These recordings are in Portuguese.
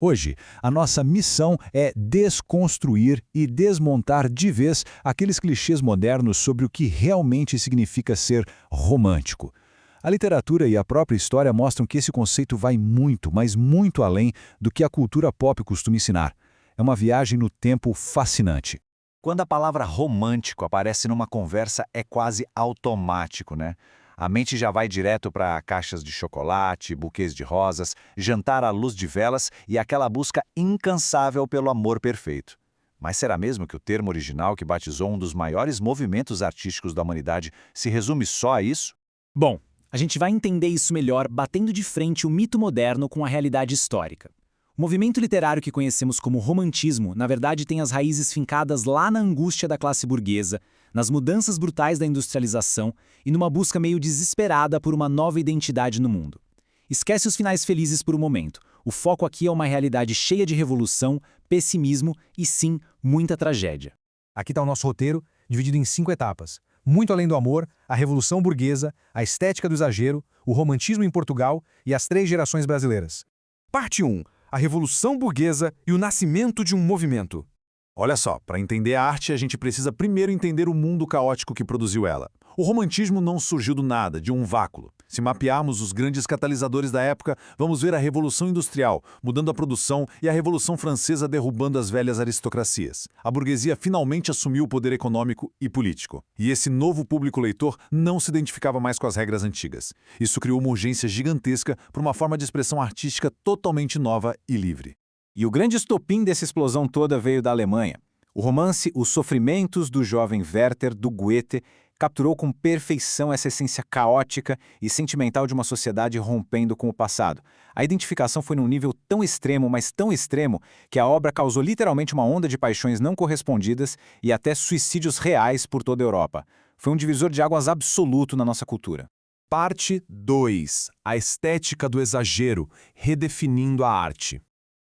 Hoje, a nossa missão é desconstruir e desmontar de vez aqueles clichês modernos sobre o que realmente significa ser romântico. A literatura e a própria história mostram que esse conceito vai muito, mas muito além do que a cultura pop costuma ensinar. É uma viagem no tempo fascinante. Quando a palavra romântico aparece numa conversa, é quase automático, né? A mente já vai direto para caixas de chocolate, buquês de rosas, jantar à luz de velas e aquela busca incansável pelo amor perfeito. Mas será mesmo que o termo original que batizou um dos maiores movimentos artísticos da humanidade se resume só a isso? Bom, a gente vai entender isso melhor batendo de frente o mito moderno com a realidade histórica. O movimento literário que conhecemos como romantismo, na verdade, tem as raízes fincadas lá na angústia da classe burguesa, nas mudanças brutais da industrialização e numa busca meio desesperada por uma nova identidade no mundo. Esquece os finais felizes por um momento. O foco aqui é uma realidade cheia de revolução, pessimismo e, sim, muita tragédia. Aqui está o nosso roteiro, dividido em 5 etapas. Muito além do amor, a revolução burguesa, a estética do exagero, o romantismo em Portugal e as 3 gerações brasileiras. Parte 1. A revolução burguesa e o nascimento de um movimento. Olha só, para entender a arte, a gente precisa primeiro entender o mundo caótico que produziu ela. O romantismo não surgiu do nada, de um vácuo. Se mapearmos os grandes catalisadores da época, vamos ver a Revolução Industrial, mudando a produção, e a Revolução Francesa derrubando as velhas aristocracias. A burguesia finalmente assumiu o poder econômico e político. E esse novo público leitor não se identificava mais com as regras antigas. Isso criou uma urgência gigantesca para uma forma de expressão artística totalmente nova e livre. E o grande estopim dessa explosão toda veio da Alemanha. O romance Os Sofrimentos do Jovem Werther, do Goethe, capturou com perfeição essa essência caótica e sentimental de uma sociedade rompendo com o passado. A identificação foi num nível tão extremo, mas tão extremo, que a obra causou literalmente uma onda de paixões não correspondidas e até suicídios reais por toda a Europa. Foi um divisor de águas absoluto na nossa cultura. Parte 2. A estética do exagero, redefinindo a arte.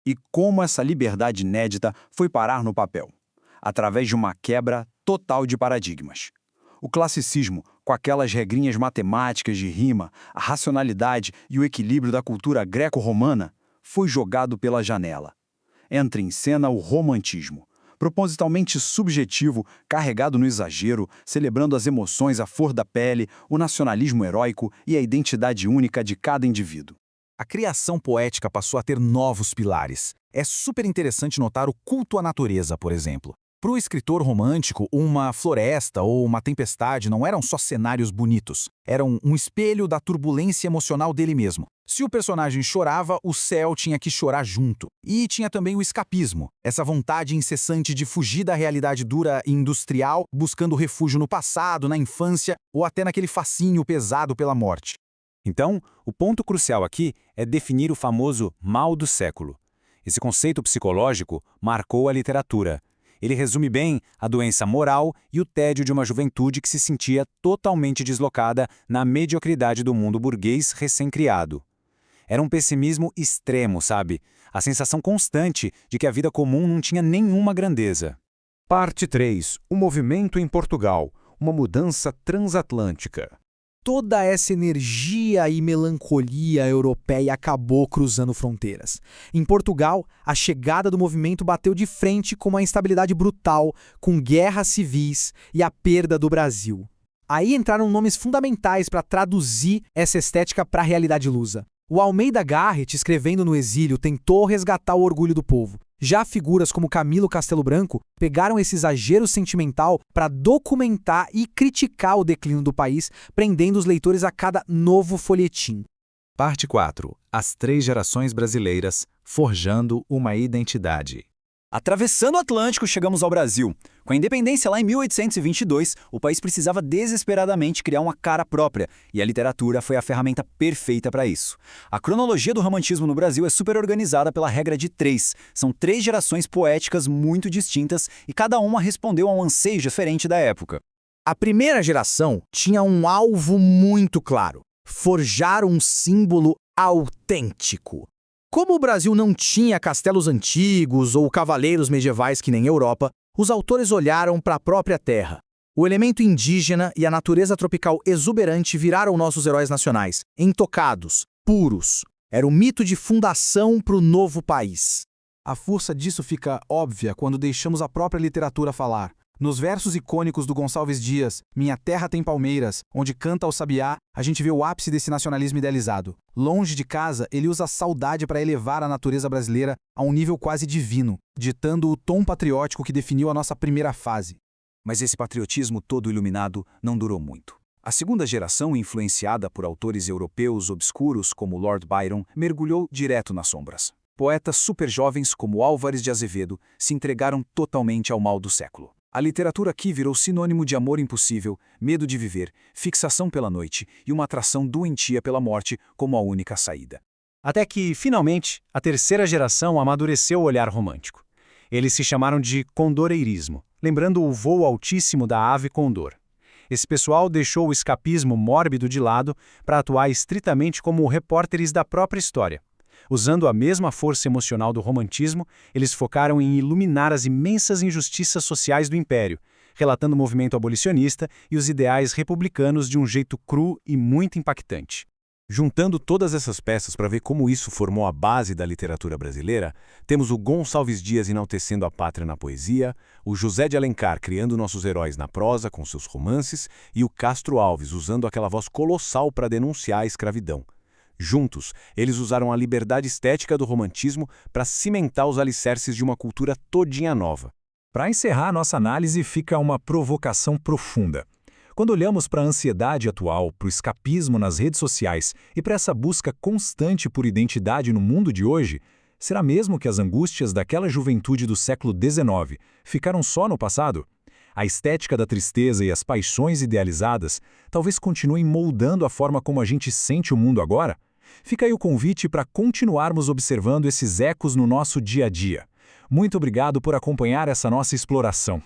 E como essa liberdade inédita foi parar no papel? Através de uma quebra total de paradigmas. O classicismo, com aquelas regrinhas matemáticas de rima, a racionalidade e o equilíbrio da cultura greco-romana, foi jogado pela janela. Entra em cena o romantismo, propositalmente subjetivo, carregado no exagero, celebrando as emoções à flor da pele, o nacionalismo heróico e a identidade única de cada indivíduo. A criação poética passou a ter novos pilares. É super interessante notar o culto à natureza, por exemplo. Para o escritor romântico, uma floresta ou uma tempestade não eram só cenários bonitos. Eram um espelho da turbulência emocional dele mesmo. Se o personagem chorava, o céu tinha que chorar junto. E tinha também o escapismo, essa vontade incessante de fugir da realidade dura e industrial, buscando refúgio no passado, na infância ou até naquele fascínio pesado pela morte. Então, o ponto crucial aqui é definir o famoso mal do século. Esse conceito psicológico marcou a literatura. Ele resume bem a doença moral e o tédio de uma juventude que se sentia totalmente deslocada na mediocridade do mundo burguês recém-criado. Era um pessimismo extremo, sabe? A sensação constante de que a vida comum não tinha nenhuma grandeza. Parte 3. O movimento em Portugal. Uma mudança transatlântica. Toda essa energia e melancolia europeia acabou cruzando fronteiras. Em Portugal, a chegada do movimento bateu de frente com uma instabilidade brutal, com guerras civis e a perda do Brasil. Aí entraram nomes fundamentais para traduzir essa estética para a realidade lusa. O Almeida Garrett, escrevendo no exílio, tentou resgatar o orgulho do povo. Já figuras como Camilo Castelo Branco pegaram esse exagero sentimental para documentar e criticar o declínio do país, prendendo os leitores a cada novo folhetim. Parte 4. As 3 gerações brasileiras forjando uma identidade. Atravessando o Atlântico, chegamos ao Brasil. Com a independência lá em 1822, o país precisava desesperadamente criar uma cara própria, e a literatura foi a ferramenta perfeita para isso. A cronologia do romantismo no Brasil é super organizada pela regra de 3. São 3 gerações poéticas muito distintas, e cada uma respondeu a um anseio diferente da época. A primeira geração tinha um alvo muito claro: forjar um símbolo autêntico. Como o Brasil não tinha castelos antigos ou cavaleiros medievais que nem a Europa, os autores olharam para a própria terra. O elemento indígena e a natureza tropical exuberante viraram nossos heróis nacionais, intocados, puros. Era o mito de fundação para o novo país. A força disso fica óbvia quando deixamos a própria literatura falar. Nos versos icônicos do Gonçalves Dias, Minha Terra Tem Palmeiras, onde canta o sabiá, a gente vê o ápice desse nacionalismo idealizado. Longe de casa, ele usa a saudade para elevar a natureza brasileira a um nível quase divino, ditando o tom patriótico que definiu a nossa primeira fase. Mas esse patriotismo todo iluminado não durou muito. A segunda geração, influenciada por autores europeus obscuros como Lord Byron, mergulhou direto nas sombras. Poetas super jovens como Álvares de Azevedo se entregaram totalmente ao mal do século. A literatura aqui virou sinônimo de amor impossível, medo de viver, fixação pela noite e uma atração doentia pela morte como a única saída. Até que, finalmente, a terceira geração amadureceu o olhar romântico. Eles se chamaram de condoreirismo, lembrando o voo altíssimo da ave condor. Esse pessoal deixou o escapismo mórbido de lado para atuar estritamente como repórteres da própria história. Usando a mesma força emocional do romantismo, eles focaram em iluminar as imensas injustiças sociais do Império, relatando o movimento abolicionista e os ideais republicanos de um jeito cru e muito impactante. Juntando todas essas peças para ver como isso formou a base da literatura brasileira, temos o Gonçalves Dias enaltecendo a pátria na poesia, o José de Alencar criando nossos heróis na prosa com seus romances e o Castro Alves usando aquela voz colossal para denunciar a escravidão. Juntos, eles usaram a liberdade estética do romantismo para cimentar os alicerces de uma cultura todinha nova. Para encerrar nossa análise, fica uma provocação profunda. Quando olhamos para a ansiedade atual, para o escapismo nas redes sociais e para essa busca constante por identidade no mundo de hoje, será mesmo que as angústias daquela juventude do século XIX ficaram só no passado? A estética da tristeza e as paixões idealizadas talvez continuem moldando a forma como a gente sente o mundo agora? Fica aí o convite para continuarmos observando esses ecos no nosso dia a dia. Muito obrigado por acompanhar essa nossa exploração.